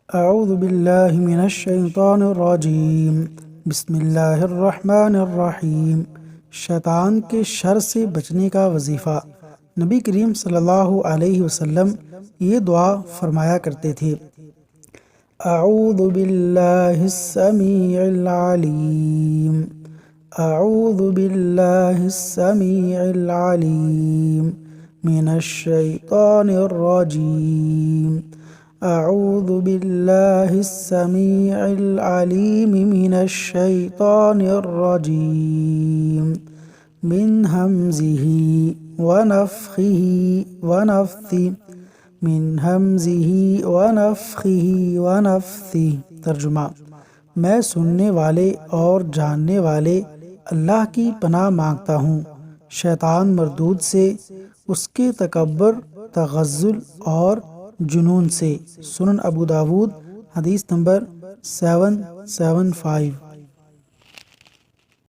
اعوذ باللہ من الشیطان الرجیم بسم اللہ الرحمن الرحیم۔ شیطان کے شر سے بچنے کا وظیفہ۔ نبی کریم صلی اللہ علیہ وسلم یہ دعا فرمایا کرتے تھے: اعوذ باللہ السمیع العلیم، اعوذ باللہ السمیع العلیم من الشیطان الرجیم، اعوذ باللہ السمیع العلیم من الشیطان الرجیم من ہمزہ ونفخہ ونفثہ، من ہمزہ ونفخہ ونفثہ۔ ترجمہ: میں سننے والے اور جاننے والے اللہ کی پناہ مانگتا ہوں شیطان مردود سے، اس کے تکبر، تغزل اور جنون سے۔ سنن ابو داود، حدیث نمبر 775۔